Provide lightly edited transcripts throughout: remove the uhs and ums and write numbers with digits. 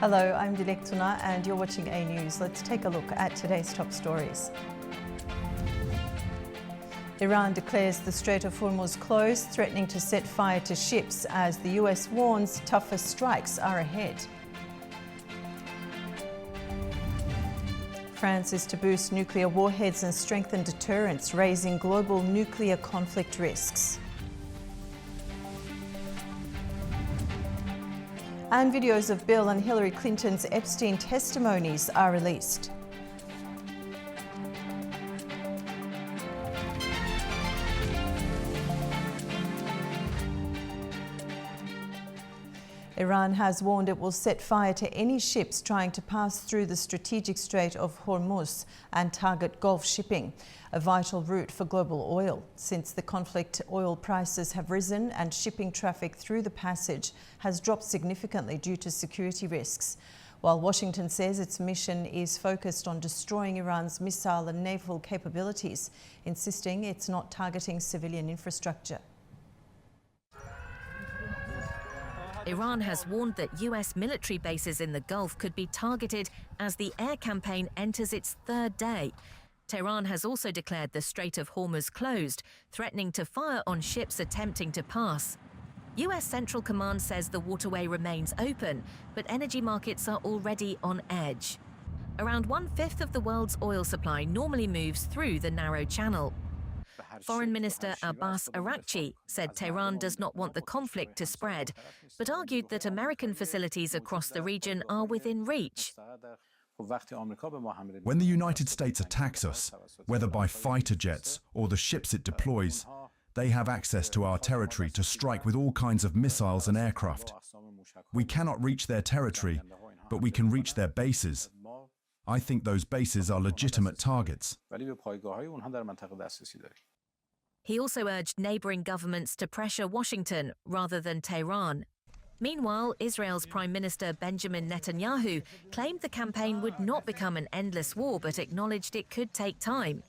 Hello, I'm Dilek Tuna and you're watching A News. Let's take a look at today's top stories. Iran declares the Strait of Hormuz closed, threatening to set fire to ships as the US warns tougher strikes are ahead. France is to boost nuclear warheads and strengthen deterrence, raising global nuclear conflict risks. And videos of Bill and Hillary Clinton's Epstein testimonies are released. Iran has warned it will set fire to any ships trying to pass through the strategic Strait of Hormuz and target Gulf shipping, a vital route for global oil. Since the conflict, oil prices have risen and shipping traffic through the passage has dropped significantly due to security risks. While Washington says its mission is focused on destroying Iran's missile and naval capabilities, insisting it's not targeting civilian infrastructure. Iran has warned that US military bases in the Gulf could be targeted as the air campaign enters its third day. Tehran has also declared the Strait of Hormuz closed, threatening to fire on ships attempting to pass. US Central Command says the waterway remains open, but energy markets are already on edge. Around 1/5 of the world's oil supply normally moves through the narrow channel. Foreign Minister Abbas Araghchi said Tehran does not want the conflict to spread, but argued that American facilities across the region are within reach. When the United States attacks us, whether by fighter jets or the ships it deploys, they have access to our territory to strike with all kinds of missiles and aircraft. We cannot reach their territory, but we can reach their bases. I think those bases are legitimate targets. He also urged neighboring governments to pressure Washington rather than Tehran. Meanwhile, Israel's Prime Minister Benjamin Netanyahu claimed the campaign would not become an endless war, but acknowledged it could take time.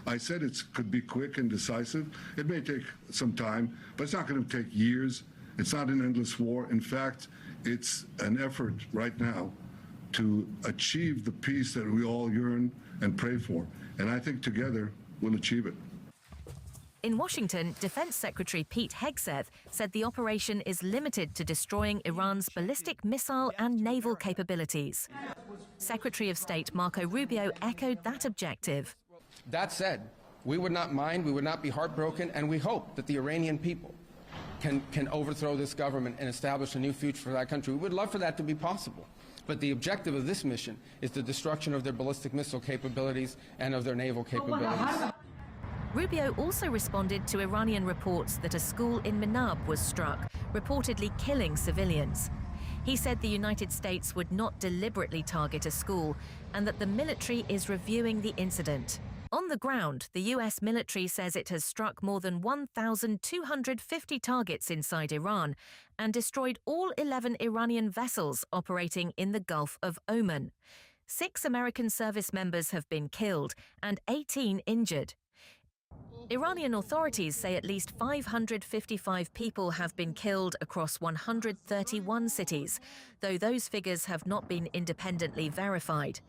I said it could be quick and decisive. It may take some time, but it's not going to take years. It's not an endless war. In fact, it's an effort right now to achieve the peace that we all yearn and pray for. And I think together we'll achieve it. In Washington, Defense Secretary Pete Hegseth said the operation is limited to destroying Iran's ballistic missile and naval capabilities. Secretary of State Marco Rubio echoed that objective. That said, we would not mind, we would not be heartbroken, and we hope that the Iranian people can overthrow this government and establish a new future for that country. We would love for that to be possible. But the objective of this mission is the destruction of their ballistic missile capabilities and of their naval capabilities. Rubio also responded to Iranian reports that a school in Manab was struck, reportedly killing civilians. He said the United States would not deliberately target a school and that the military is reviewing the incident. On the ground, the US military says it has struck more than 1,250 targets inside Iran and destroyed all 11 Iranian vessels operating in the Gulf of Oman. 6 American service members have been killed and 18 injured. Iranian authorities say at least 555 people have been killed across 131 cities, though those figures have not been independently verified.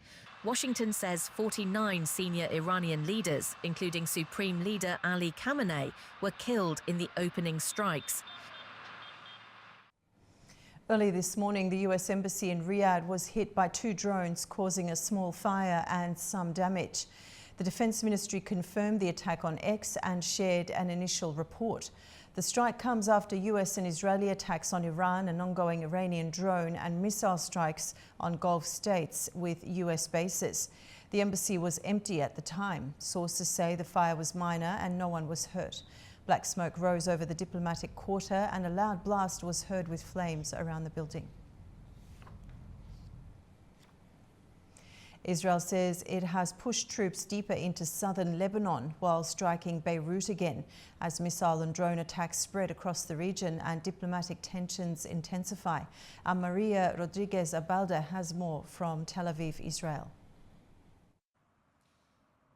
Washington says 49 senior Iranian leaders, including Supreme Leader Ali Khamenei, were killed in the opening strikes. Early this morning, the US Embassy in Riyadh was hit by 2 drones, causing a small fire and some damage. The Defense Ministry confirmed the attack on X and shared an initial report. The strike comes after US and Israeli attacks on Iran and ongoing Iranian drone and missile strikes on Gulf states with US bases. The embassy was empty at the time. Sources say the fire was minor and no one was hurt. Black smoke rose over the diplomatic quarter and a loud blast was heard with flames around the building. Israel says it has pushed troops deeper into southern Lebanon while striking Beirut again as missile and drone attacks spread across the region and diplomatic tensions intensify. Maria Rodriguez Abalda has more from Tel Aviv, Israel.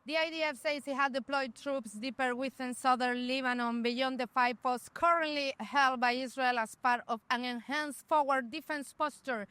The IDF says it had deployed troops deeper within southern Lebanon beyond the 5 posts currently held by Israel as part of an enhanced forward defense posture.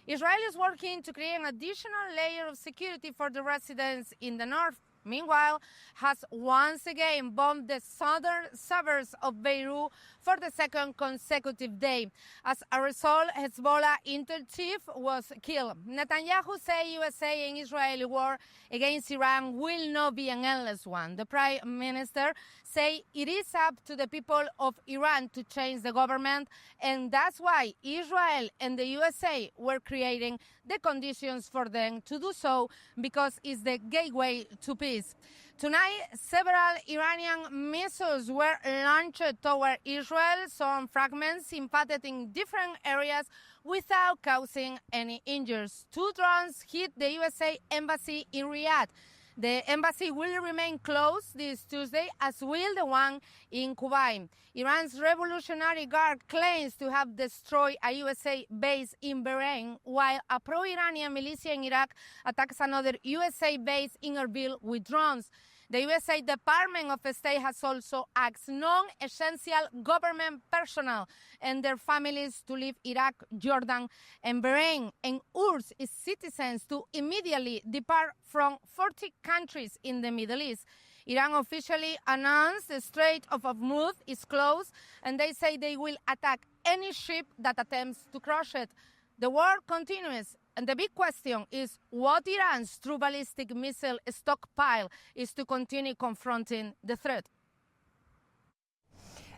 Israel is working to create an additional layer of security for the residents in the north. Meanwhile, has once again bombed the southern suburbs of Beirut for the second consecutive day. As a result, Hezbollah inter-chief was killed. Netanyahu said USA and Israeli war against Iran will not be an endless one. The Prime Minister said it is up to the people of Iran to change the government, and that's why Israel and the USA were creating the conditions for them to do so, because it's the gateway to peace. Tonight, several Iranian missiles were launched toward Israel, some fragments impacted in different areas without causing any injuries. 2 drones hit the USA embassy in Riyadh. The embassy will remain closed this Tuesday, as will the one in Kuwait. Iran's Revolutionary Guard claims to have destroyed a USA base in Bahrain, while a pro-Iranian militia in Iraq attacks another USA base in Erbil with drones. The USA Department of State has also asked non-essential government personnel and their families to leave Iraq, Jordan, and Bahrain, and urged its citizens to immediately depart from 40 countries in the Middle East. Iran officially announced the Strait of Hormuz is closed, and they say they will attack any ship that attempts to cross it. The war continues, and the big question is what Iran's true ballistic missile stockpile is to continue confronting the threat.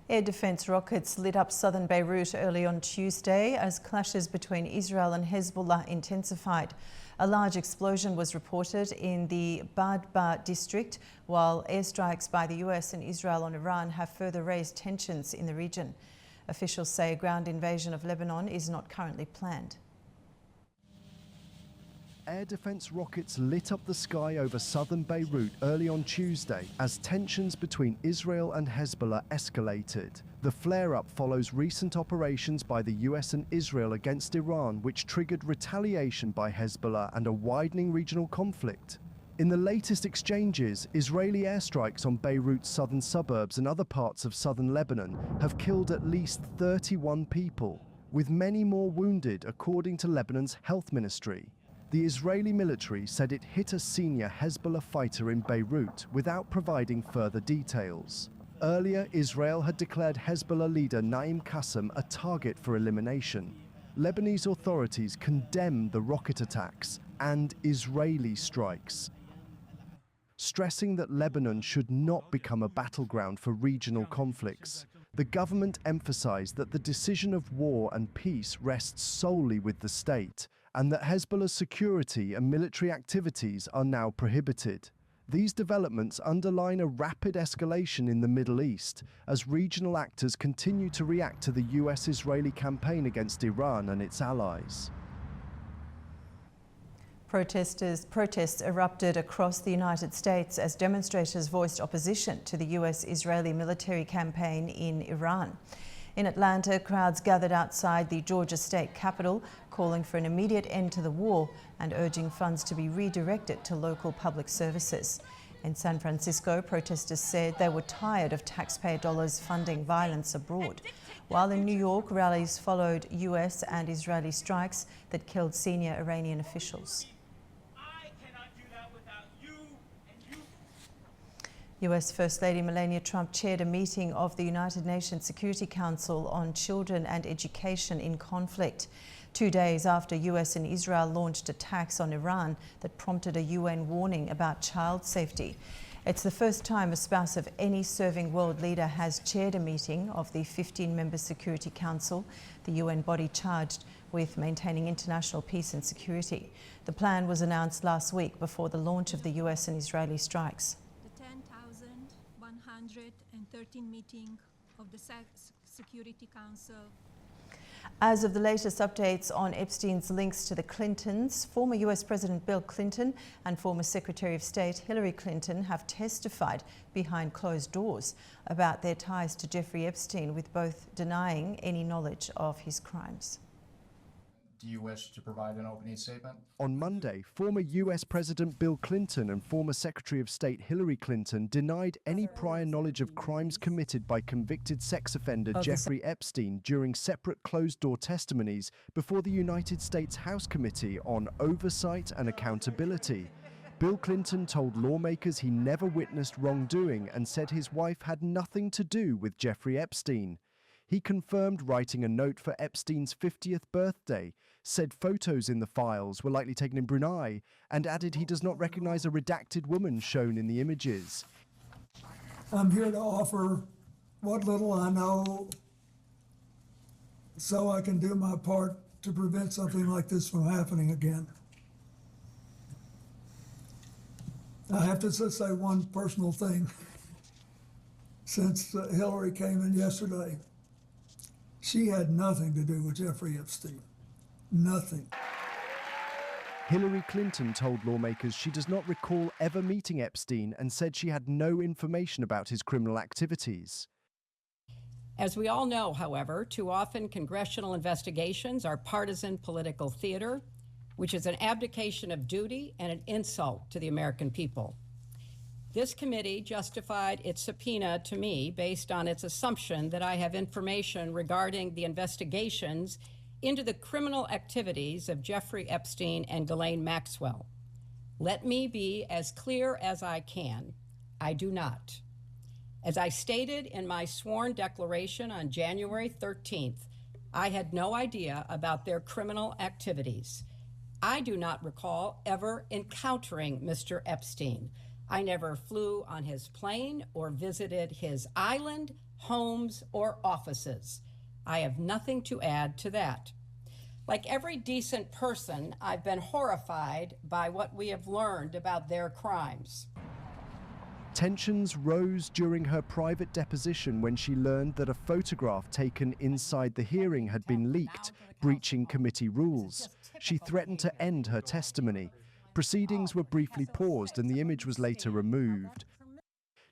Air defense rockets lit up southern Beirut early on Tuesday as clashes between Israel and Hezbollah intensified. A large explosion was reported in the Badba district, while airstrikes by the US and Israel on Iran have further raised tensions in the region. Officials say a ground invasion of Lebanon is not currently planned. Air defense rockets lit up the sky over southern Beirut early on Tuesday as tensions between Israel and Hezbollah escalated. The flare-up follows recent operations by the US and Israel against Iran, which triggered retaliation by Hezbollah and a widening regional conflict. In the latest exchanges, Israeli airstrikes on Beirut's southern suburbs and other parts of southern Lebanon have killed at least 31 people, with many more wounded, according to Lebanon's health ministry. The Israeli military said it hit a senior Hezbollah fighter in Beirut without providing further details. Earlier, Israel had declared Hezbollah leader Naim Qassem a target for elimination. Lebanese authorities condemned the rocket attacks and Israeli strikes, stressing that Lebanon should not become a battleground for regional conflicts. The government emphasized that the decision of war and peace rests solely with the state, and that Hezbollah's security and military activities are now prohibited. These developments underline a rapid escalation in the Middle East as regional actors continue to react to the US-Israeli campaign against Iran and its allies. Protests erupted across the United States as demonstrators voiced opposition to the US-Israeli military campaign in Iran. In Atlanta, crowds gathered outside the Georgia state capitol, calling for an immediate end to the war and urging funds to be redirected to local public services. In San Francisco, protesters said they were tired of taxpayer dollars funding violence abroad, while in New York, rallies followed US and Israeli strikes that killed senior Iranian officials. US First Lady Melania Trump chaired a meeting of the United Nations Security Council on children and education in conflict, 2 days after US and Israel launched attacks on Iran that prompted a UN warning about child safety. It's the first time a spouse of any serving world leader has chaired a meeting of the 15-member Security Council, the UN body charged with maintaining international peace and security. The plan was announced last week before the launch of the US and Israeli strikes. 10,113 meeting of the Security Council. As of the latest updates on Epstein's links to the Clintons, former US President Bill Clinton and former Secretary of State Hillary Clinton have testified behind closed doors about their ties to Jeffrey Epstein, with both denying any knowledge of his crimes. do you wish to provide an opening statement? On Monday, former US President Bill Clinton and former Secretary of State Hillary Clinton denied any prior knowledge of crimes committed by convicted sex offender Jeffrey Epstein during separate closed-door testimonies before the United States House Committee on Oversight and Accountability. Bill Clinton told lawmakers he never witnessed wrongdoing and said his wife had nothing to do with Jeffrey Epstein. He confirmed writing a note for Epstein's 50th birthday, said photos in the files were likely taken in Brunei, and added he does not recognize a redacted woman shown in the images. I'm here to offer what little I know so I can do my part to prevent something like this from happening again. I have to just say one personal thing. Since Hillary came in yesterday, she had nothing to do with Jeffrey Epstein. Nothing. Hillary Clinton told lawmakers she does not recall ever meeting Epstein and said she had no information about his criminal activities. As we all know, however, too often congressional investigations are partisan political theater, which is an abdication of duty and an insult to the American people. This committee justified its subpoena to me based on its assumption that I have information regarding the investigations into the criminal activities of Jeffrey Epstein and Ghislaine Maxwell. Let me be as clear as I can. I do not. As I stated in my sworn declaration on January 13th, I had no idea about their criminal activities. I do not recall ever encountering Mr. Epstein. I never flew on his plane or visited his island, homes, or offices. I have nothing to add to that. Like every decent person, I've been horrified by what we have learned about their crimes. Tensions rose during her private deposition when she learned that a photograph taken inside the hearing had been leaked, breaching committee rules. She threatened to end her testimony. Proceedings were briefly paused and the image was later removed.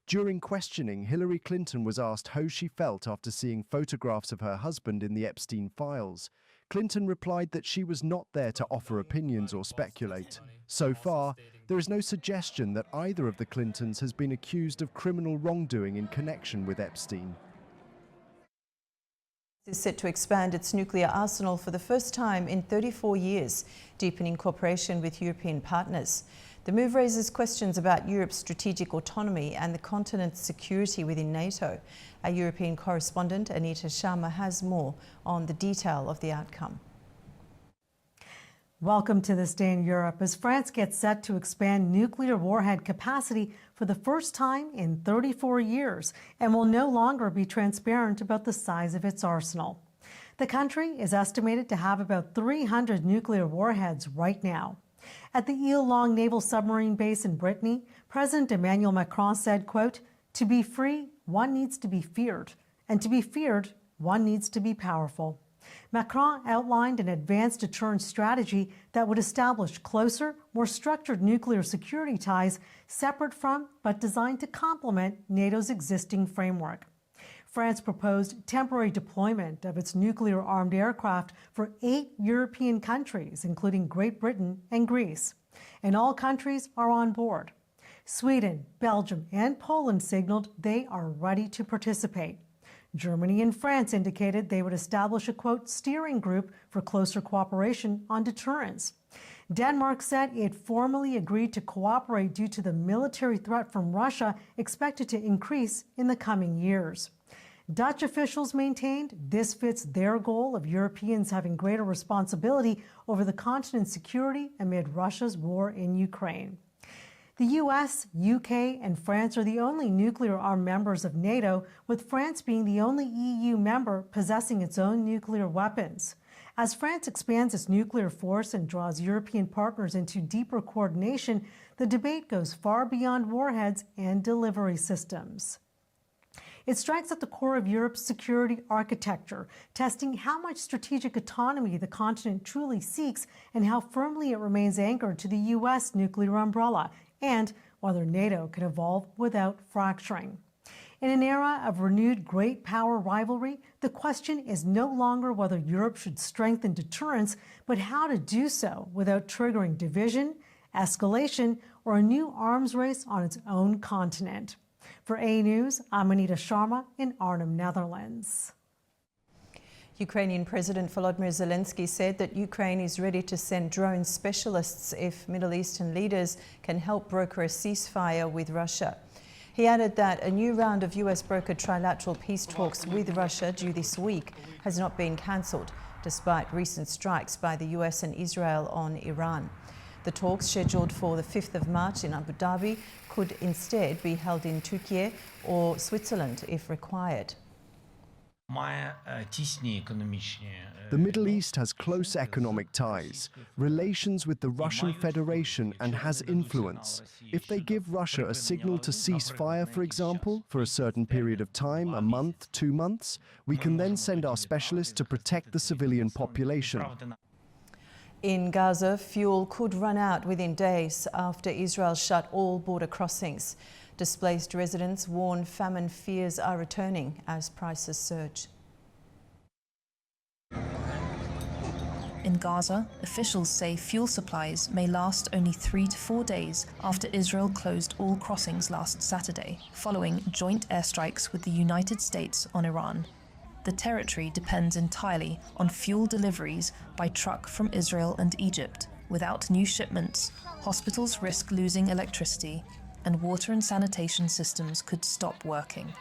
During questioning, Hillary Clinton was asked how she felt after seeing photographs of her husband in the Epstein files. Clinton replied that she was not there to offer opinions or speculate. So far, there is no suggestion that either of the Clintons has been accused of criminal wrongdoing in connection with Epstein. Is set to expand its nuclear arsenal for the first time in 34 years, deepening cooperation with European partners. The move raises questions about Europe's strategic autonomy and the continent's security within NATO. Our European correspondent Anita Sharma has more on the detail of the outcome. Welcome to This Day in Europe as France gets set to expand nuclear warhead capacity for the first time in 34 years and will no longer be transparent about the size of its arsenal. The country is estimated to have about 300 nuclear warheads right now. At the Ile Longue Naval Submarine Base in Brittany, President Emmanuel Macron said, quote, "To be free, one needs to be feared, and to be feared, one needs to be powerful." Macron outlined an advanced deterrence strategy that would establish closer, more structured nuclear security ties separate from but designed to complement NATO's existing framework. France proposed temporary deployment of its nuclear-armed aircraft for 8 European countries, including Great Britain and Greece. And all countries are on board. Sweden, Belgium, and Poland signaled they are ready to participate. Germany and France indicated they would establish a, quote, steering group for closer cooperation on deterrence. Denmark said it formally agreed to cooperate due to the military threat from Russia expected to increase in the coming years. Dutch officials maintained this fits their goal of Europeans having greater responsibility over the continent's security amid Russia's war in Ukraine. The US, UK, and France are the only nuclear-armed members of NATO, with France being the only EU member possessing its own nuclear weapons. As France expands its nuclear force and draws European partners into deeper coordination, the debate goes far beyond warheads and delivery systems. It strikes at the core of Europe's security architecture, testing how much strategic autonomy the continent truly seeks and how firmly it remains anchored to the US nuclear umbrella, and whether NATO can evolve without fracturing. In an era of renewed great power rivalry, the question is no longer whether Europe should strengthen deterrence, but how to do so without triggering division, escalation, or a new arms race on its own continent. For A News, I'm Anita Sharma in Arnhem, Netherlands. Ukrainian President Volodymyr Zelensky said that Ukraine is ready to send drone specialists if Middle Eastern leaders can help broker a ceasefire with Russia. He added that a new round of US-brokered trilateral peace talks with Russia due this week has not been cancelled, despite recent strikes by the US and Israel on Iran. The talks, scheduled for the 5th of March in Abu Dhabi, could instead be held in Turkey or Switzerland if required. The Middle East has close economic ties, relations with the Russian Federation, and has influence. If they give Russia a signal to cease fire, for example, for a certain period of time, a month, 2 months, we can then send our specialists to protect the civilian population. In Gaza, fuel could run out within days after Israel shut all border crossings. Displaced residents warn famine fears are returning as prices surge. In Gaza, officials say fuel supplies may last only 3 to 4 days after Israel closed all crossings last Saturday, following joint airstrikes with the United States on Iran. The territory depends entirely on fuel deliveries by truck from Israel and Egypt. Without new shipments, hospitals risk losing electricity, and water and sanitation systems could stop working.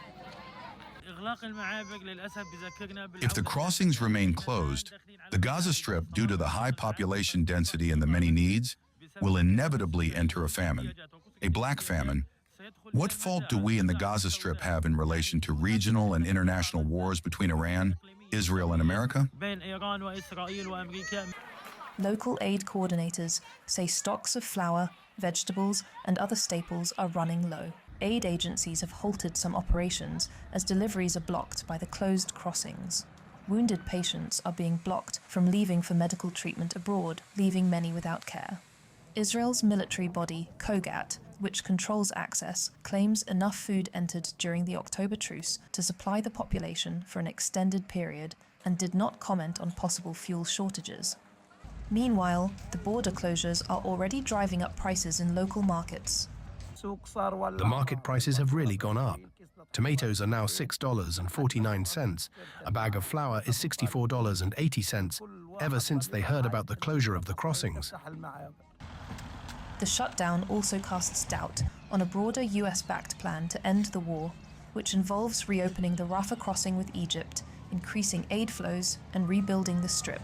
If the crossings remain closed, the Gaza Strip, due to the high population density and the many needs, will inevitably enter a famine, a black famine. What fault do we in the Gaza Strip have in relation to regional and international wars between Iran, Israel, and America? Local aid coordinators say stocks of flour, vegetables, and other staples are running low. Aid agencies have halted some operations as deliveries are blocked by the closed crossings. Wounded patients are being blocked from leaving for medical treatment abroad, leaving many without care. Israel's military body, Kogat, which controls access, claims enough food entered during the October truce to supply the population for an extended period and did not comment on possible fuel shortages. Meanwhile, the border closures are already driving up prices in local markets. The market prices have really gone up. Tomatoes are now $6.49. A bag of flour is $64.80, ever since they heard about the closure of the crossings. The shutdown also casts doubt on a broader US-backed plan to end the war, which involves reopening the Rafah crossing with Egypt, increasing aid flows, and rebuilding the Strip.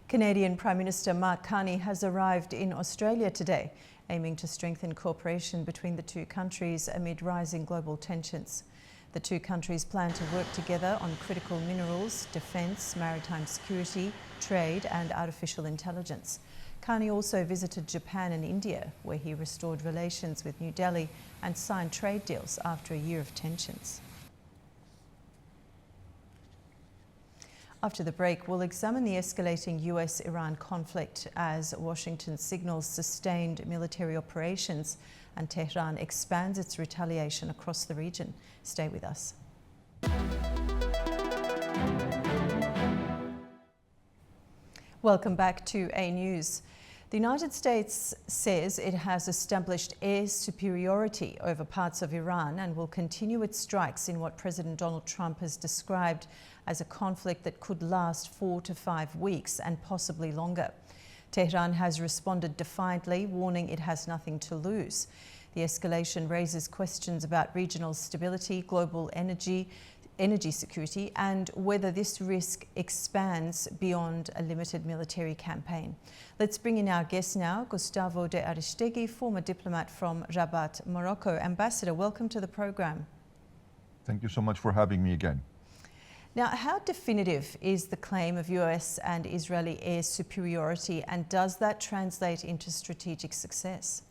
Canadian Prime Minister Mark Carney has arrived in Australia today, aiming to strengthen cooperation between the two countries amid rising global tensions. The two countries plan to work together on critical minerals, defence, maritime security, trade and artificial intelligence. Carney also visited Japan and India, where he restored relations with New Delhi and signed trade deals after a year of tensions. After the break, we'll examine the escalating US-Iran conflict as Washington signals sustained military operations and Tehran expands its retaliation across the region. Stay with us. Welcome back to A News. The United States says it has established air superiority over parts of Iran and will continue its strikes in what President Donald Trump has described as a conflict that could last 4 to 5 weeks and possibly longer. Tehran has responded defiantly, warning it has nothing to lose. The escalation raises questions about regional stability, global energy security, and whether this risk expands beyond a limited military campaign. Let's bring in our guest now, Gustavo de Aristegui, former diplomat from Rabat, Morocco. Ambassador, welcome to the program. Thank you so much for having me again. Now, how definitive is the claim of US and Israeli air superiority, and does that translate into strategic success?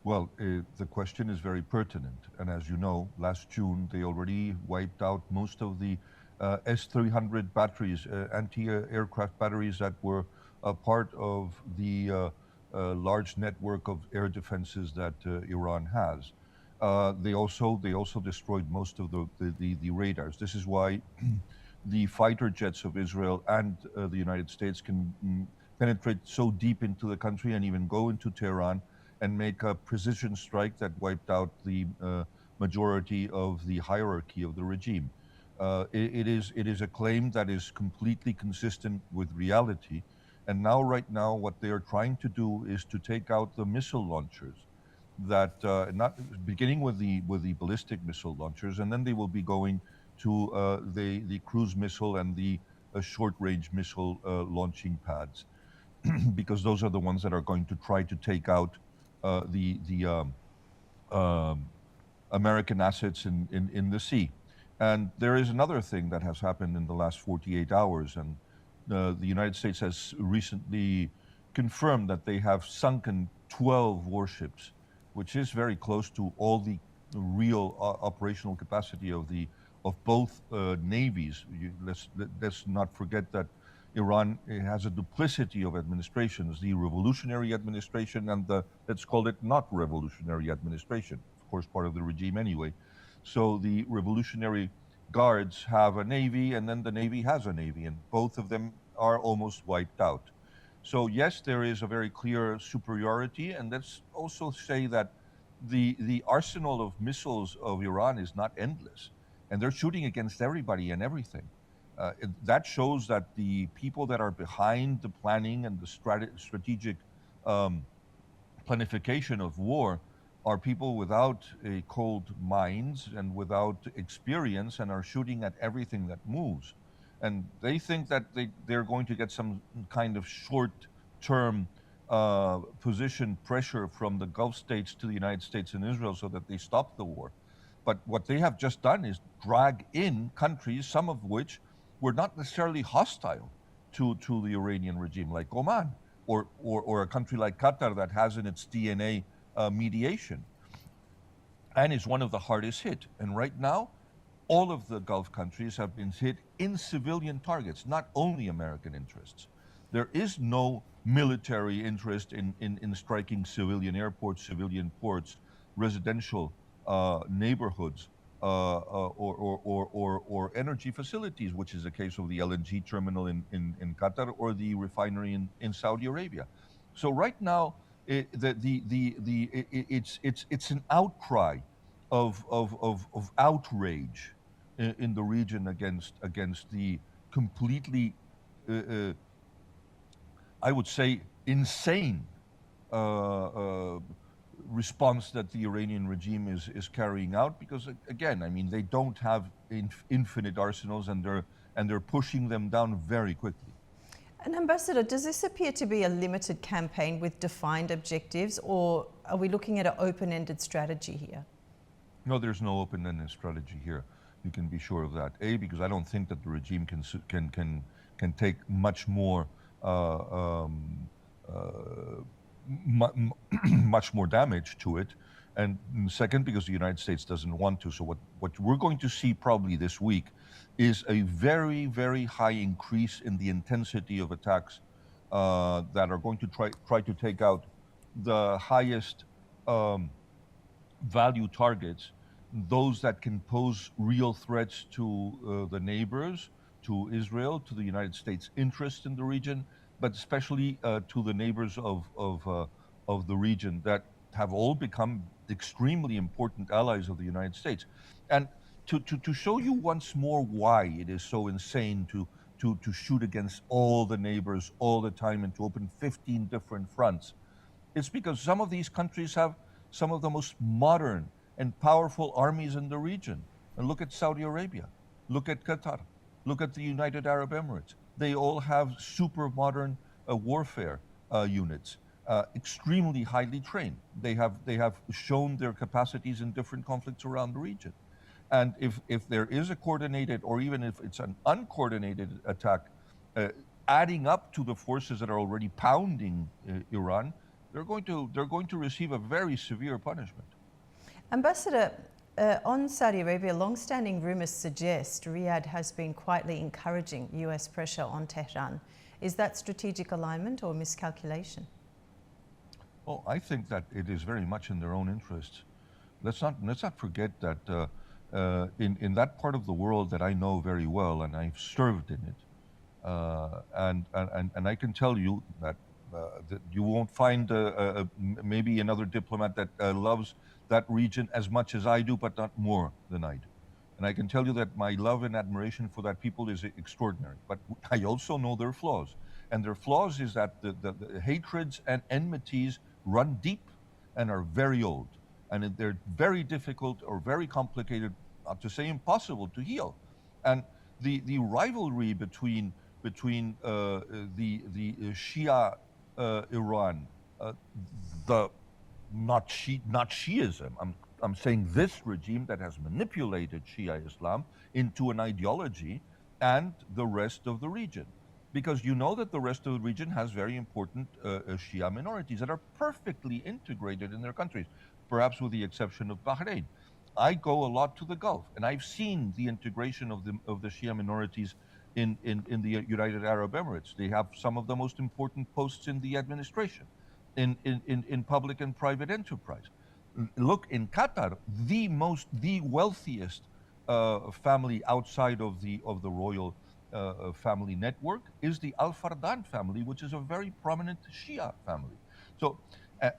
Well, the question is very pertinent. And as you know, last June, they already wiped out most of the S-300 batteries, anti-aircraft batteries that were a part of the large network of air defenses that Iran has. They also destroyed most of the radars. This is why the fighter jets of Israel and the United States can penetrate so deep into the country and even go into Tehran and make a precision strike that wiped out the majority of the hierarchy of the regime. It is a claim that is completely consistent with reality. And now, right now, what they are trying to do is to take out the missile launchers, that not beginning with the ballistic missile launchers, and then they will be going to the cruise missile and the short-range missile launching pads, because those are the ones that are going to try to take out the American assets in the sea. And there is another thing that has happened in the last 48 hours, and the United States has recently confirmed that they have sunken 12 warships, which is very close to all the real operational capacity of both navies. Let's not forget that Iran has a duplicity of administrations: the revolutionary administration and the, let's call it, not revolutionary administration. Of course, part of the regime anyway. So the Revolutionary Guards have a navy, and then the navy has a navy, and both of them are almost wiped out. So yes, there is a very clear superiority, and let's also say that the arsenal of missiles of Iran is not endless, and they're shooting against everybody and everything. That shows that the people that are behind the planning and the strategic planification of war are people without cold minds and without experience, and are shooting at everything that moves. And they think that they're going to get some kind of short-term position pressure from the Gulf states to the United States and Israel so that they stop the war. But what they have just done is drag in countries, some of which were not necessarily hostile to the Iranian regime, like Oman, or a country like Qatar that has in its DNA mediation, and is one of the hardest hit. And right now, all of the Gulf countries have been hit in civilian targets, not only American interests. There is no military interest in striking civilian airports, civilian ports, residential neighborhoods, or energy facilities, which is the case of the LNG terminal in Qatar or the refinery in Saudi Arabia. So right now, it's an outcry of outrage in the region against the completely, I would say, insane response that the Iranian regime is carrying out. Because again, I mean, they don't have infinite arsenals, and they're pushing them down very quickly. And Ambassador, does this appear to be a limited campaign with defined objectives, or are we looking at an open-ended strategy here? No, there's no open-ended strategy here. You can be sure of that. A, because I don't think that the regime can take much more much more damage to it, and second, because the United States doesn't want to. So what we're going to see probably this week is a very, very high increase in the intensity of attacks that are going to try to take out the highest value targets, those that can pose real threats to the neighbors, to Israel, to the United States' interest in the region, but especially to the neighbors of the region that have all become extremely important allies of the United States. And to show you once more why it is so insane to shoot against all the neighbors all the time and to open 15 different fronts, it's because some of these countries have some of the most modern and powerful armies in the region. And look at Saudi Arabia, look at Qatar, look at the United Arab Emirates. They all have super modern warfare units, extremely highly trained. They have shown their capacities in different conflicts around the region. And if there is a coordinated, or even if it's an uncoordinated attack, adding up to the forces that are already pounding Iran, they're going to receive a very severe punishment. Ambassador, on Saudi Arabia, long-standing rumors suggest Riyadh has been quietly encouraging US pressure on Tehran. Is that strategic alignment or miscalculation? Well, I think that it is very much in their own interests Let's not forget that in that part of the world that I know very well, and I've served in it, and I can tell you that you won't find maybe another diplomat that loves that region as much as I do, but not more than I do. And I can tell you that my love and admiration for that people is extraordinary. But I also know their flaws. And their flaws is that the hatreds and enmities run deep and are very old. And they're very difficult or very complicated, not to say impossible, to heal. And the rivalry between the Shia Iran, not Shiism. I'm saying this regime that has manipulated Shia Islam into an ideology, and the rest of the region. Because you know that the rest of the region has very important Shia minorities that are perfectly integrated in their countries, perhaps with the exception of Bahrain. I go a lot to the Gulf, and I've seen the integration of the Shia minorities in the United Arab Emirates. They have some of the most important posts in the administration, in public and private enterprise. Look, in Qatar, the wealthiest family outside of the royal family network is the Al Fardan family, which is a very prominent Shia family. So,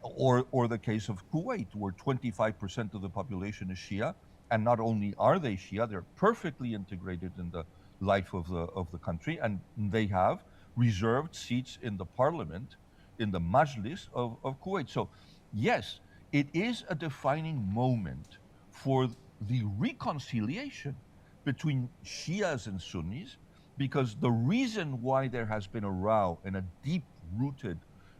or the case of Kuwait, where 25% of the population is Shia, and not only are they Shia, they're perfectly integrated in the life of the country, and they have reserved seats in the parliament, in the Majlis of Kuwait. So, yes, it is a defining moment for the reconciliation between Shias and Sunnis, because the reason why there has been a row and a deep-rooted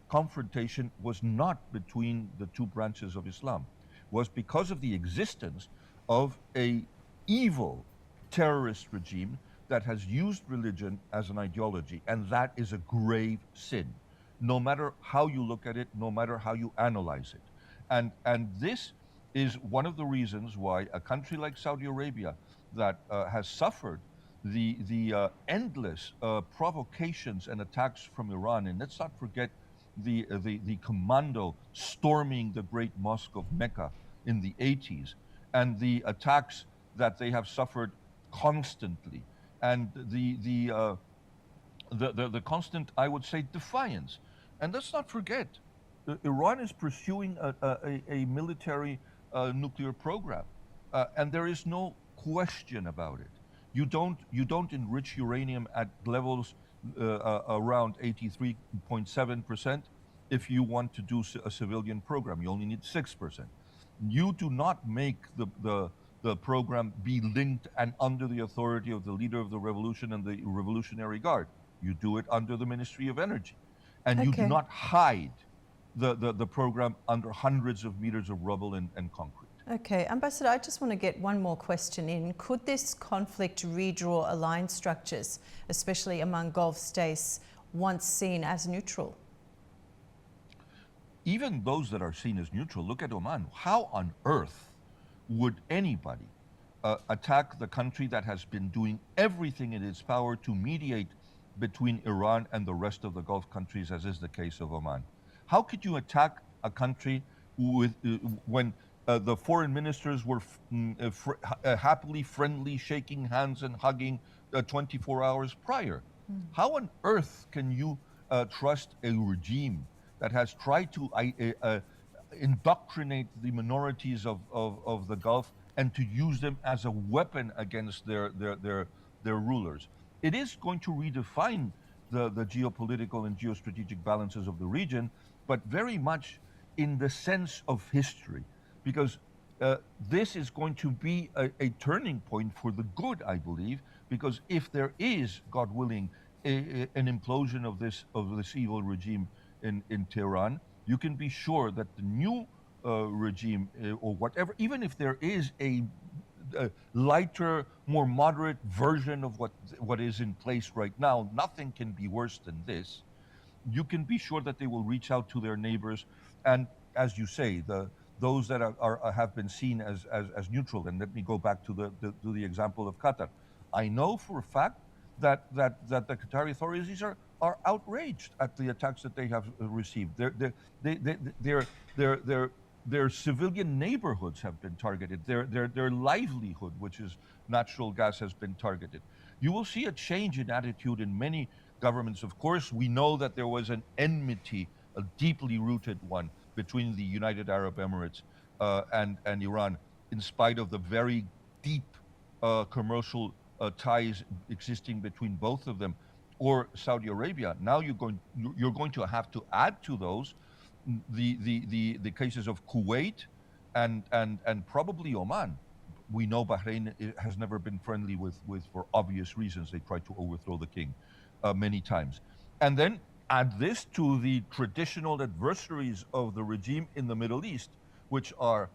confrontation was not between the two branches of Islam, was because of the existence of an evil terrorist regime that has used religion as an ideology, and that is a grave sin, no matter how you look at it, no matter how you analyze it. And this is one of the reasons why a country like Saudi Arabia, that has suffered the endless provocations and attacks from Iran, and let's not forget the commando storming the great mosque of Mecca in the 80s, and the attacks that they have suffered constantly, and the constant, I would say, defiance. And let's not forget, Iran is pursuing a military nuclear program, and there is no question about it. You don't enrich uranium at levels around 83.7% if you want to do a civilian program. You only need 6%. You do not make the program be linked and under the authority of the leader of the revolution and the Revolutionary Guard. You do it under the Ministry of Energy, and you do not hide the program under hundreds of meters of rubble and concrete. Okay, Ambassador, I just want to get one more question in. Could this conflict redraw alliance structures, especially among Gulf states, once seen as neutral? Even those that are seen as neutral, look at Oman. How on earth would anybody attack the country that has been doing everything in its power to mediate between Iran and the rest of the Gulf countries, as is the case of Oman? How could you attack a country with when the foreign ministers were happily, friendly, shaking hands and hugging 24 hours prior? How on earth can you trust a regime that has tried to indoctrinate the minorities of the Gulf and to use them as a weapon against their rulers? It is going to redefine the geopolitical and geostrategic balances of the region, but very much in the sense of history, because this is going to be a turning point for the good, I believe, because if there is, God willing, an implosion of this evil regime in Tehran, you can be sure that the new regime or whatever, even if there is a lighter, more moderate version of what is in place right now, nothing can be worse than this. You can be sure that they will reach out to their neighbors, and as you say, those that have been seen as neutral. And let me go back to the example of Qatar. I know for a fact that the Qatari authorities are outraged at the attacks that they have received. They're their civilian neighborhoods have been targeted. Their livelihood, which is natural gas, has been targeted. You will see a change in attitude in many governments. Of course, we know that there was an enmity, a deeply rooted one, between the United Arab Emirates and Iran, in spite of the very deep commercial ties existing between both of them, or Saudi Arabia. Now you're going to have to add to those the cases of Kuwait and probably Oman. We know Bahrain has never been friendly with for obvious reasons. They tried to overthrow the king many times. And then add this to the traditional adversaries of the regime in the Middle East, which are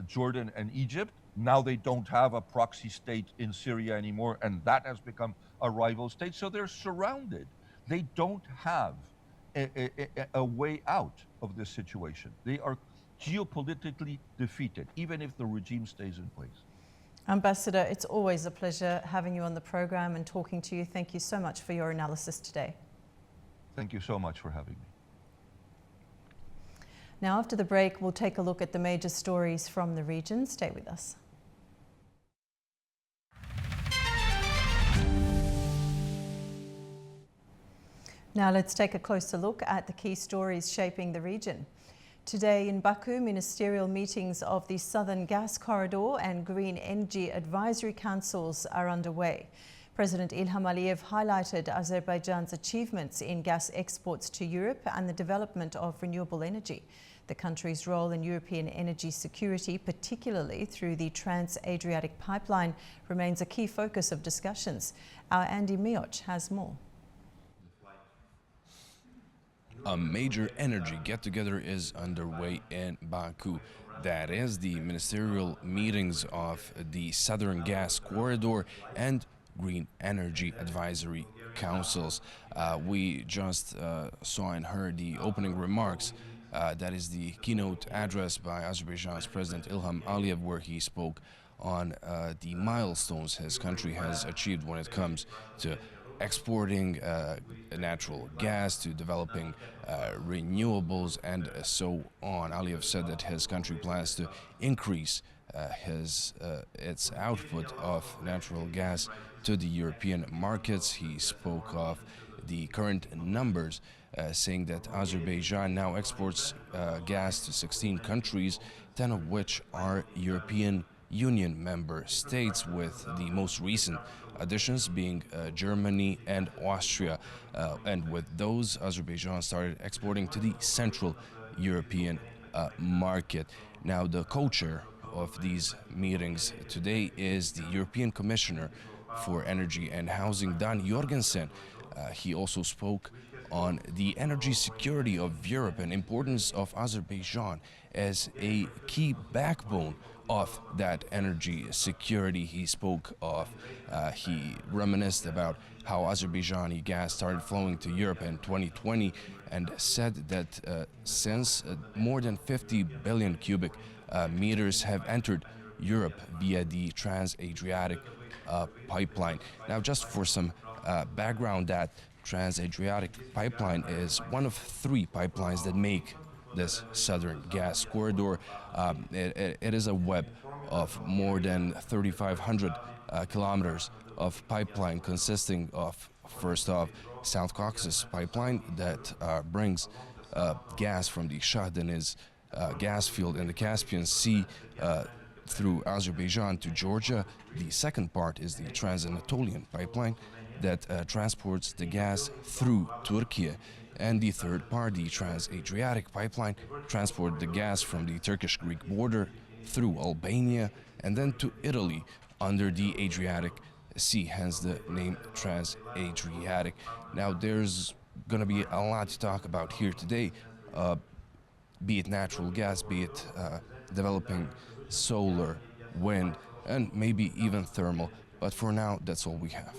Jordan and Egypt. Now they don't have a proxy state in Syria anymore, and that has become a rival state. So they're surrounded. They don't have a way out of this situation. They are geopolitically defeated, even if the regime stays in place. Ambassador, it's always a pleasure having you on the program and talking to you. Thank you so much for your analysis today. Thank you so much for having me. Now, after the break, we'll take a look at the major stories from the region. Stay with us. Now let's take a closer look at the key stories shaping the region. Today in Baku, ministerial meetings of the Southern Gas Corridor and Green Energy Advisory Councils are underway. President Ilham Aliyev highlighted Azerbaijan's achievements in gas exports to Europe and the development of renewable energy. The country's role in European energy security, particularly through the Trans-Adriatic Pipeline, remains a key focus of discussions. Our Andy Mioch has more. A major energy get-together is underway in Baku. That is the ministerial meetings of the Southern Gas Corridor and Green Energy Advisory Councils. We just saw and heard the opening remarks. That is the keynote address by Azerbaijan's President Ilham Aliyev, where he spoke on the milestones his country has achieved when it comes to exporting natural gas, to developing renewables, and so on. Aliyev said that his country plans to increase its output of natural gas to the European markets. He spoke of the current numbers, saying that Azerbaijan now exports gas to 16 countries, 10 of which are European Union member states, with the most recent additions being Germany and Austria. And with those, Azerbaijan started exporting to the Central European market. Now, the co-chair of these meetings today is the European Commissioner for Energy and Housing, Dan Jorgensen. He also spoke on the energy security of Europe and importance of Azerbaijan as a key backbone of that energy security. He spoke of, he reminisced about how Azerbaijani gas started flowing to Europe in 2020 and said that since more than 50 billion cubic meters have entered Europe via the Trans-Adriatic pipeline. Now, just for some background, that Trans-Adriatic pipeline is one of 3 pipelines that make this Southern Gas Corridor. It is a web of more than 3,500 kilometers of pipeline, consisting of, first off, South Caucasus pipeline that brings gas from the Shah Deniz gas field in the Caspian Sea through Azerbaijan to Georgia. The second part is the Trans-Anatolian pipeline that transports the gas through Turkey. And the third part, the Trans-Adriatic pipeline, transport the gas from the Turkish-Greek border through Albania and then to Italy under the Adriatic Sea, hence the name Trans-Adriatic. Now, there's going to be a lot to talk about here today, be it natural gas, be it developing solar, wind, and maybe even thermal. But for now, that's all we have.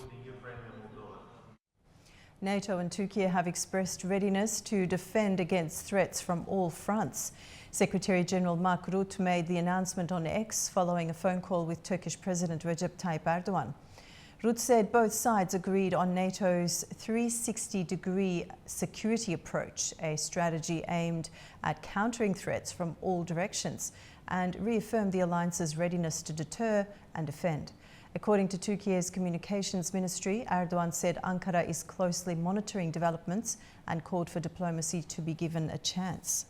NATO and Turkey have expressed readiness to defend against threats from all fronts. Secretary-General Mark Rutte made the announcement on X following a phone call with Turkish President Recep Tayyip Erdogan. Ruth said both sides agreed on NATO's 360-degree security approach, a strategy aimed at countering threats from all directions, and reaffirmed the alliance's readiness to deter and defend. According to Turkey's communications ministry, Erdogan said Ankara is closely monitoring developments and called for diplomacy to be given a chance.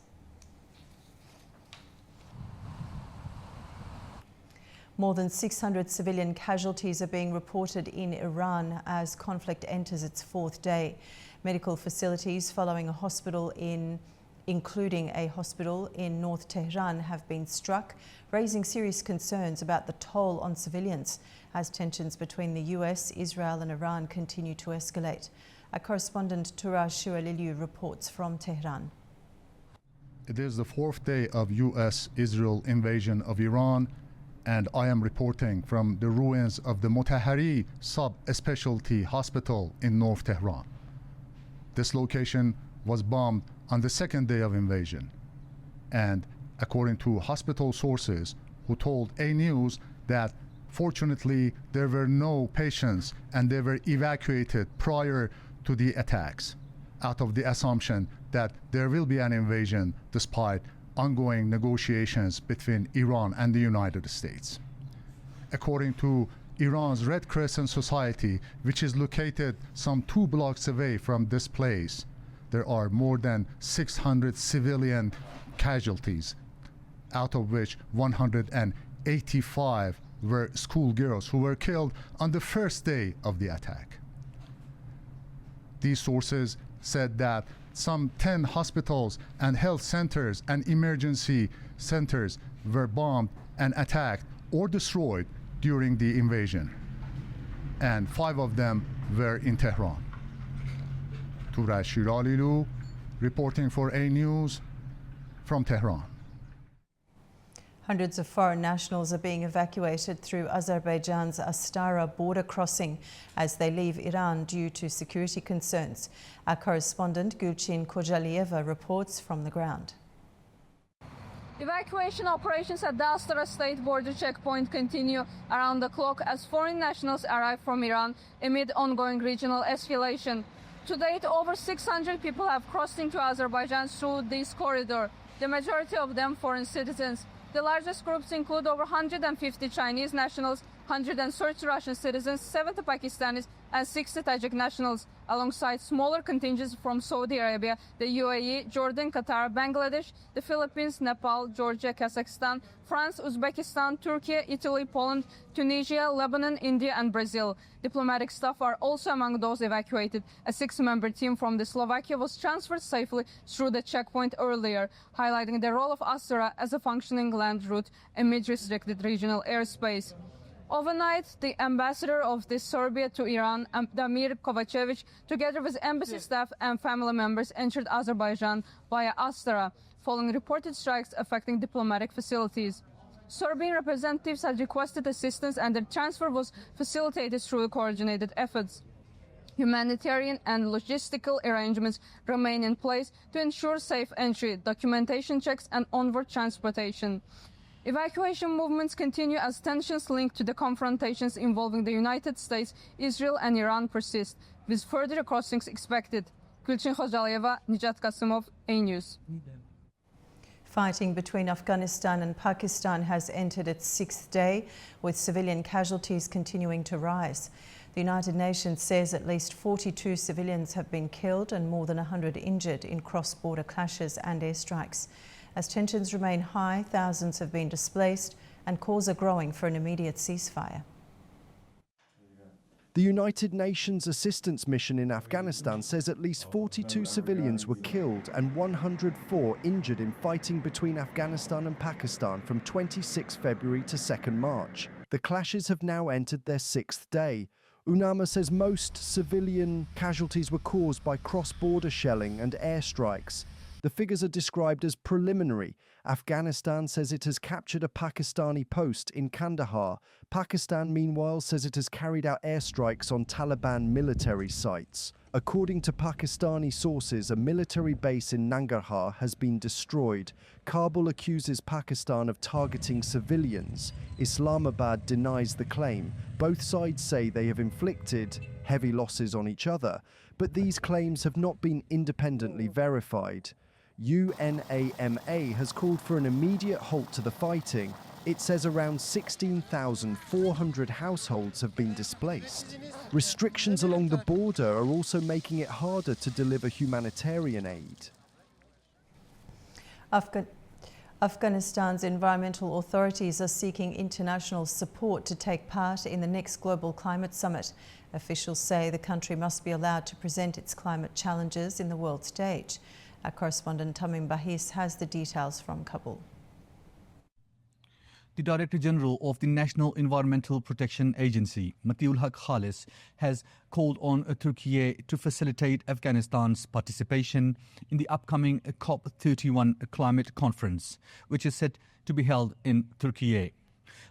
More than 600 civilian casualties are being reported in Iran as conflict enters its fourth day. Medical facilities following a hospital including a hospital in North Tehran have been struck, raising serious concerns about the toll on civilians as tensions between the US, Israel and Iran continue to escalate. Our correspondent Turaj Shualiliu reports from Tehran. It is the fourth day of US-Israel invasion of Iran, and I am reporting from the ruins of the Motahari sub-specialty hospital in North Tehran. This location was bombed on the second day of invasion, and according to hospital sources who told A News that fortunately there were no patients and they were evacuated prior to the attacks, out of the assumption that there will be an invasion despite ongoing negotiations between Iran and the United States. According to Iran's Red Crescent Society, which is located some 2 blocks away from this place, there are more than 600 civilian casualties, out of which 185 were schoolgirls who were killed on the first day of the attack. These sources said that some 10 hospitals and health centers and emergency centers were bombed and attacked or destroyed during the invasion, and 5 of them were in Tehran. Turaj Shualiliu reporting for A News from Tehran. Hundreds of foreign nationals are being evacuated through Azerbaijan's Astara border crossing as they leave Iran due to security concerns. Our correspondent Gulcin Kojalieva reports from the ground. Evacuation operations at the Astara State border checkpoint continue around the clock as foreign nationals arrive from Iran amid ongoing regional escalation. To date, over 600 people have crossed into Azerbaijan through this corridor, the majority of them foreign citizens. The largest groups include over 150 Chinese nationals, 130 Russian citizens, 70 Pakistanis and 60 Tajik nationals, alongside smaller contingents from Saudi Arabia, the UAE, Jordan, Qatar, Bangladesh, the Philippines, Nepal, Georgia, Kazakhstan, France, Uzbekistan, Turkey, Italy, Poland, Tunisia, Lebanon, India and Brazil. Diplomatic staff are also among those evacuated. A 6-member team from Slovakia was transferred safely through the checkpoint earlier, highlighting the role of Astara as a functioning land route amid restricted regional airspace. Overnight, the ambassador of Serbia to Iran, Damir Kovacevic, together with embassy staff and family members, entered Azerbaijan via Astara, following reported strikes affecting diplomatic facilities. Serbian representatives had requested assistance and their transfer was facilitated through coordinated efforts. Humanitarian and logistical arrangements remain in place to ensure safe entry, documentation checks and onward transportation. Evacuation movements continue as tensions linked to the confrontations involving the United States, Israel and Iran persist, with further crossings expected. Gulcin Kojalieva, Nijat Kasimov, A News. Fighting between Afghanistan and Pakistan has entered its 6th day, with civilian casualties continuing to rise. The United Nations says at least 42 civilians have been killed and more than 100 injured in cross-border clashes and airstrikes. As tensions remain high, thousands have been displaced and calls are growing for an immediate ceasefire. The United Nations Assistance Mission in Afghanistan says at least 42 civilians were killed and 104 injured in fighting between Afghanistan and Pakistan from 26 February to 2nd March. The clashes have now entered their 6th day. UNAMA says most civilian casualties were caused by cross-border shelling and airstrikes. The figures are described as preliminary. Afghanistan says it has captured a Pakistani post in Kandahar. Pakistan, meanwhile, says it has carried out airstrikes on Taliban military sites. According to Pakistani sources, a military base in Nangarhar has been destroyed. Kabul accuses Pakistan of targeting civilians. Islamabad denies the claim. Both sides say they have inflicted heavy losses on each other, but these claims have not been independently verified. UNAMA has called for an immediate halt to the fighting. It says around 16,400 households have been displaced. Restrictions along the border are also making it harder to deliver humanitarian aid. Afghanistan's environmental authorities are seeking international support to take part in the next Global Climate Summit. Officials say the country must be allowed to present its climate challenges in the world stage. Our correspondent Tamim Bahis has the details from Kabul. The Director General of the National Environmental Protection Agency, Matiul Haq Khalis, has called on Turkey to facilitate Afghanistan's participation in the upcoming COP31 climate conference, which is set to be held in Turkey.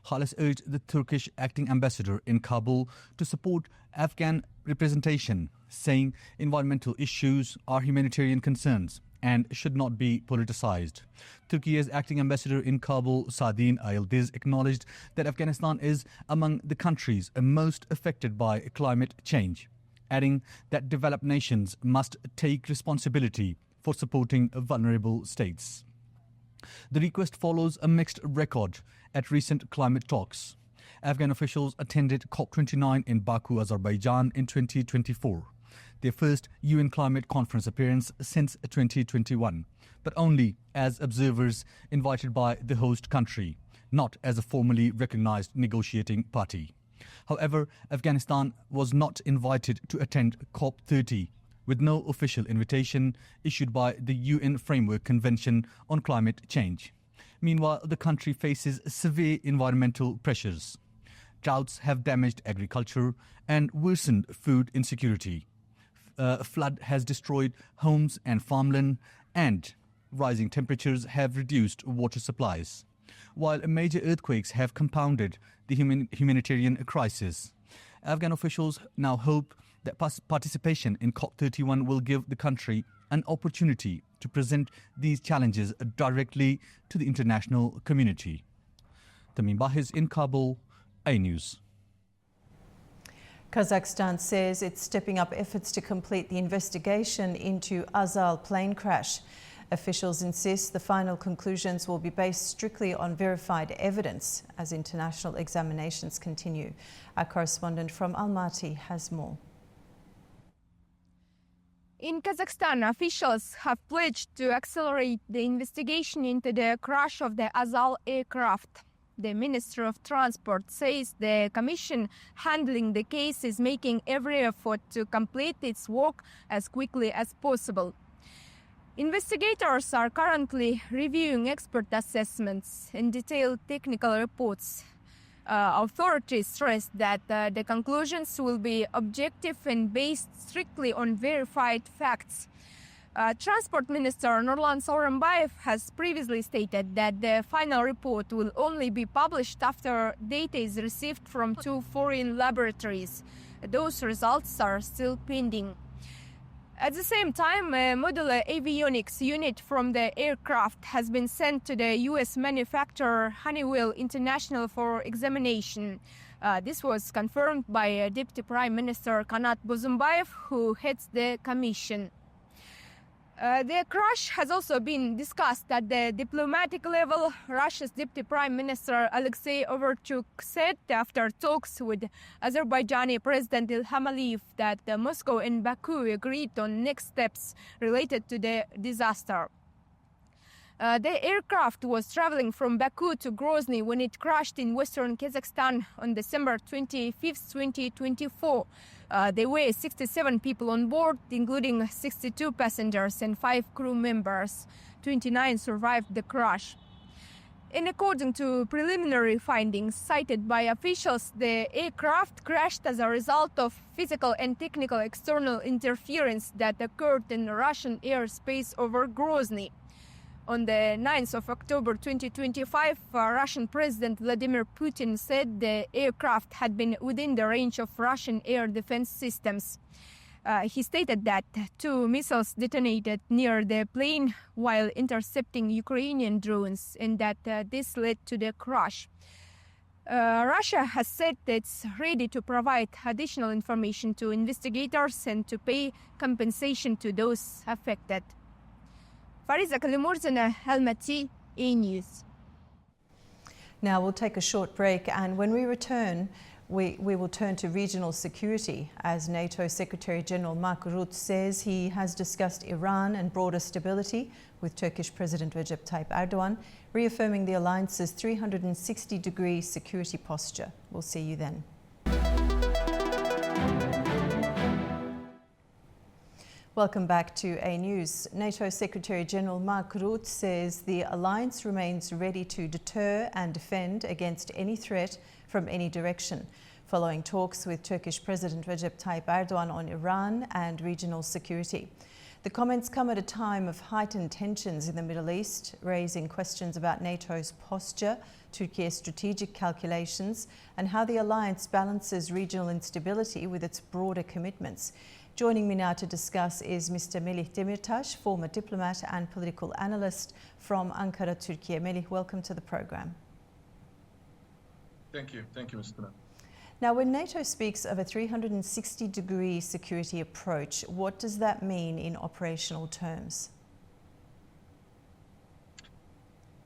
Khalis urged the Turkish acting ambassador in Kabul to support Afghan representation, saying environmental issues are humanitarian concerns and should not be politicized. Turkey's acting ambassador in Kabul, Sadin Ayildiz, acknowledged that Afghanistan is among the countries most affected by climate change, adding that developed nations must take responsibility for supporting vulnerable states. The request follows a mixed record at recent climate talks. Afghan officials attended COP29 in Baku, Azerbaijan in 2024. Their first UN climate conference appearance since 2021, but only as observers invited by the host country, not as a formally recognized negotiating party. However, Afghanistan was not invited to attend COP30, with no official invitation issued by the UN Framework Convention on Climate Change. Meanwhile, the country faces severe environmental pressures. Droughts have damaged agriculture and worsened food insecurity. Flood has destroyed homes and farmland, and rising temperatures have reduced water supplies. While major earthquakes have compounded the humanitarian crisis, Afghan officials now hope that participation in COP31 will give the country an opportunity to present these challenges directly to the international community. Tamim Bahis in Kabul, A-News. Kazakhstan says it's stepping up efforts to complete the investigation into Azal plane crash. Officials insist the final conclusions will be based strictly on verified evidence as international examinations continue. Our correspondent from Almaty has more. In Kazakhstan, officials have pledged to accelerate the investigation into the crash of the Azal aircraft. The Minister of Transport says the commission handling the case is making every effort to complete its work as quickly as possible. Investigators are currently reviewing expert assessments and detailed technical reports. Authorities stress that the conclusions will be objective and based strictly on verified facts. Transport Minister Nurlan Sauranbayev has previously stated that the final report will only be published after data is received from 2 foreign laboratories. Those results are still pending. At the same time, a modular avionics unit from the aircraft has been sent to the U.S. manufacturer Honeywell International for examination. This was confirmed by Deputy Prime Minister Kanat Bozumbayev, who heads the commission. The crash has also been discussed at the diplomatic level. Russia's Deputy Prime Minister Alexei Overchuk said after talks with Azerbaijani President Ilham Aliyev that Moscow and Baku agreed on next steps related to the disaster. The aircraft was traveling from Baku to Grozny when it crashed in western Kazakhstan on December 25, 2024. There were 67 people on board, including 62 passengers and 5 crew members. 29 survived the crash. And according to preliminary findings cited by officials, the aircraft crashed as a result of physical and technical external interference that occurred in Russian airspace over Grozny. On the 9th of October 2025, Russian President Vladimir Putin said the aircraft had been within the range of Russian air defense systems. He stated that 2 missiles detonated near the plane while intercepting Ukrainian drones, and that this led to the crash. Russia has said it's ready to provide additional information to investigators and to pay compensation to those affected. Fariza Kalimurdzina, Almaty, A-News. Now we'll take a short break, and when we return, we will turn to regional security, as NATO Secretary General Mark Rutte says he has discussed Iran and broader stability with Turkish President Recep Tayyip Erdogan, reaffirming the alliance's 360-degree security posture. We'll see you then. Welcome back to A News. NATO Secretary General Mark Rutte says the alliance remains ready to deter and defend against any threat from any direction, following talks with Turkish President Recep Tayyip Erdogan on Iran and regional security. The comments come at a time of heightened tensions in the Middle East, raising questions about NATO's posture, Turkey's strategic calculations, and how the alliance balances regional instability with its broader commitments. Joining me now to discuss is Mr. Melih Demirtas, former diplomat and political analyst from Ankara, Turkey. Melih, welcome to the program. Thank you, Ms. Tuna. Now, when NATO speaks of a 360-degree security approach, what does that mean in operational terms?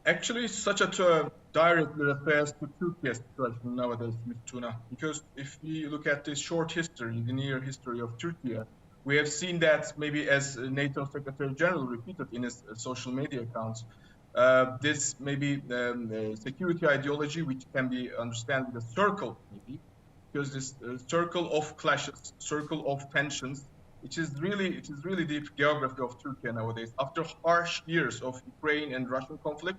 Actually, such a term directly refers to Turkey's situation nowadays, Ms. Tuna, because if we look at the short history, the near history of Turkey, we have seen that, maybe as NATO Secretary General repeated in his social media accounts, this maybe security ideology, which can be understood with a circle, maybe, because this circle of clashes, circle of tensions, it is really the geography of Turkey nowadays. After harsh years of Ukraine and Russian conflict,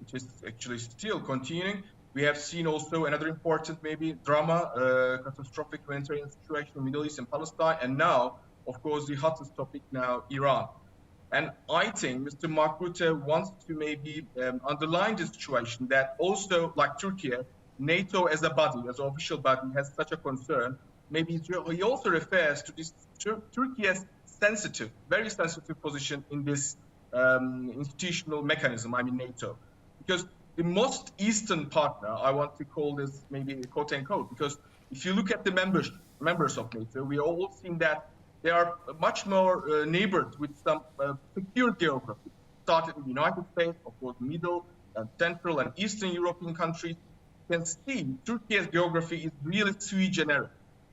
which is actually still continuing, we have seen also another important maybe drama, catastrophic humanitarian situation in the Middle East and Palestine, and now, of course, the hottest topic now, Iran. And I think Mr. Mark Rutte wants to maybe underline the situation that also, like Turkey, NATO as a body, as an official body, has such a concern. Maybe he also refers to this Turkey's sensitive, very sensitive position in this institutional mechanism, I mean NATO. Because the most eastern partner, I want to call this maybe quote unquote, because if you look at the members of NATO, we all seen that they are much more neighbored with some secure geography. Started in the United States, of course, Middle and Central and Eastern European countries. You can see Turkey's geography is really sui generis.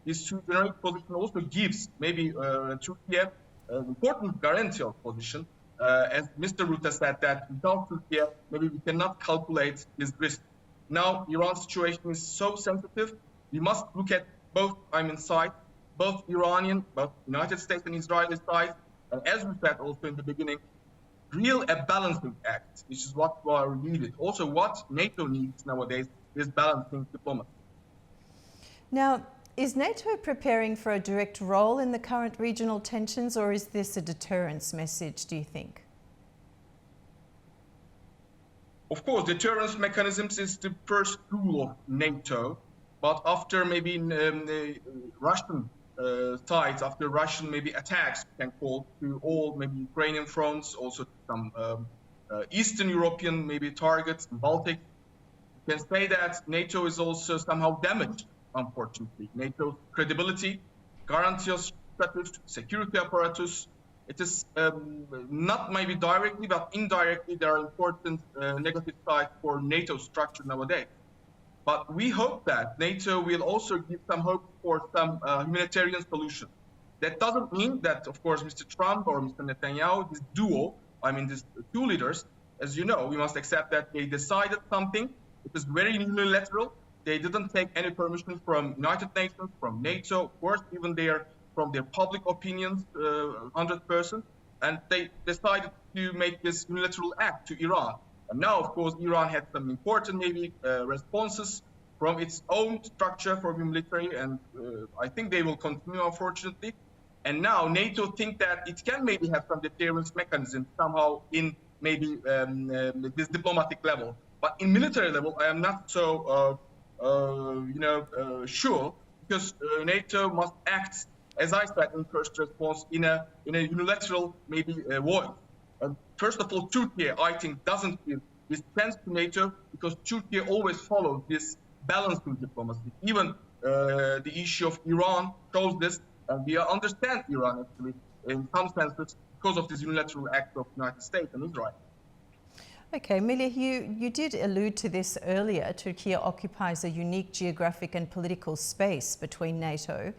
This sui generis position also gives maybe Turkey an important guarantee of position. As Mr. Rutte said, that without Turkey, maybe we cannot calculate this risk. Now, Iran's situation is so sensitive. We must look at both sides, both Iranian, both United States and Israeli sides. And as we said also in the beginning, a balancing act, which is what we are needed. Also, what NATO needs nowadays is balancing diplomacy. Now, is NATO preparing for a direct role in the current regional tensions, or is this a deterrence message, do you think? Of course, deterrence mechanisms is the first tool of NATO, but after maybe the Russian sides, after Russian maybe attacks, we can call to all maybe Ukrainian fronts, also some Eastern European maybe targets, Baltic, you can say that NATO is also somehow damaged. Unfortunately, NATO's credibility, guarantee of status, security apparatus, it is not maybe directly, but indirectly, there are important negative sides for NATO structure nowadays. But we hope that NATO will also give some hope for some humanitarian solution. That doesn't mean that, of course, Mr. Trump or Mr. Netanyahu, this duo, these two leaders, as you know, we must accept that they decided something. It is very unilateral. They didn't take any permission from United Nations, from NATO, of course, even from their public opinions, 100%. And they decided to make this unilateral act to Iran. And now, of course, Iran had some important maybe responses from its own structure for the military, and I think they will continue, unfortunately. And now NATO think that it can maybe have some deterrence mechanism somehow in maybe this diplomatic level. But in military level, I am not so sure, because NATO must act as I said in first response, in a unilateral maybe voice. First of all, Turkey, I think, doesn't give this chance to NATO because Turkey always follows this balancing diplomacy. Even the issue of Iran shows this, and we understand Iran actually in some senses because of this unilateral act of the United States and Israel. Okay, Melih, you did allude to this earlier. Turkey occupies a unique geographic and political space between NATO,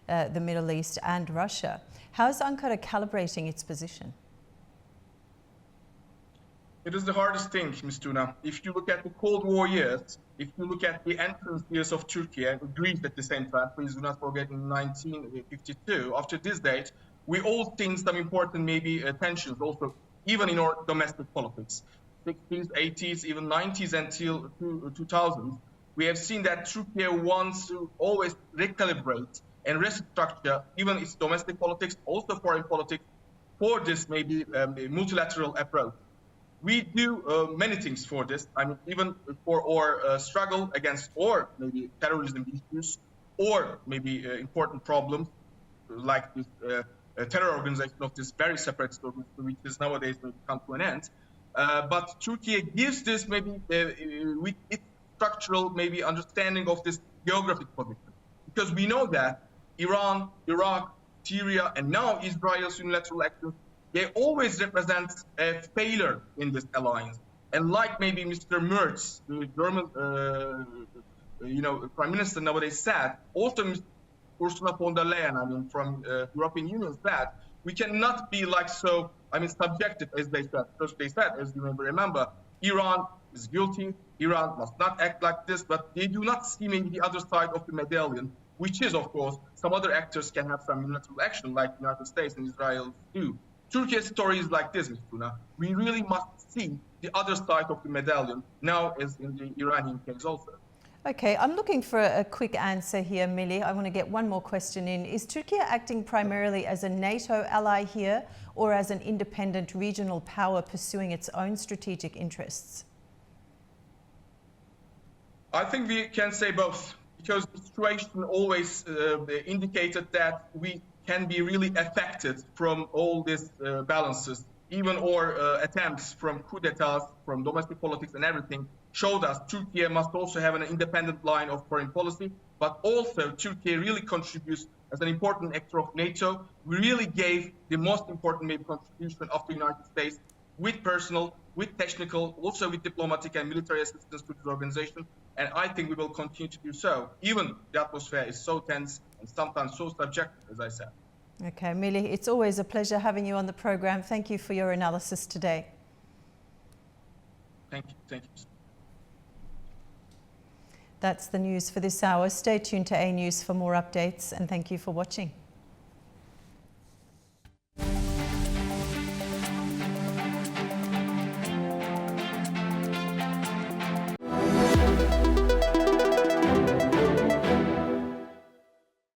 the Middle East and Russia. How is Ankara calibrating its position? It is the hardest thing, Ms. Tuna. If you look at the Cold War years, if you look at the entrance years of Turkey and Greece at the same time, please do not forget in 1952, after this date, we all seen some important maybe tensions also, even in our domestic politics. 60s, 80s, even 90s until 2000s, we have seen that Turkey wants to always recalibrate and restructure even its domestic politics, also foreign politics, for this maybe multilateral approach. We do many things for this. I mean, even for our struggle against or maybe terrorism issues or maybe important problems like this terror organization of this very separate organization, which is nowadays come to an end. But Turkey gives this maybe with its structural maybe understanding of this geographic position. Because we know that Iran, Iraq, Syria, and now Israel's unilateral actions, they always represent a failure in this alliance. And like maybe Mr. Merz, the German Prime Minister nowadays said, also Ms. Ursula von der Leyen, I mean, from European Union said, we cannot be like so, I mean, subjective, as they said. Because they said, as you may remember, Iran is guilty, Iran must not act like this, but they do not see maybe the other side of the medallion, which is, of course, some other actors can have some unilateral action, like the United States and Israel do. Turkey's story is like this, Ms. Tuna. We really must see the other side of the medallion, now as in the Iranian case also. Okay, I'm looking for a quick answer here, Melih. I want to get one more question in. Is Turkey acting primarily as a NATO ally here or as an independent regional power pursuing its own strategic interests? I think we can say both, because the situation always indicated that we can be really affected from all these balances. Even our attempts from coup d'etats, from domestic politics and everything, showed us Turkey must also have an independent line of foreign policy, but also Turkey really contributes as an important actor of NATO. We really gave the most important maybe contribution of the United States with personal, with technical, also with diplomatic and military assistance to this organization. And I think we will continue to do so. Even the atmosphere is so tense and sometimes so subjective, as I said. Okay, Melih, it's always a pleasure having you on the program. Thank you for your analysis today. Thank you. Thank you. That's the news for this hour. Stay tuned to A News for more updates, and thank you for watching.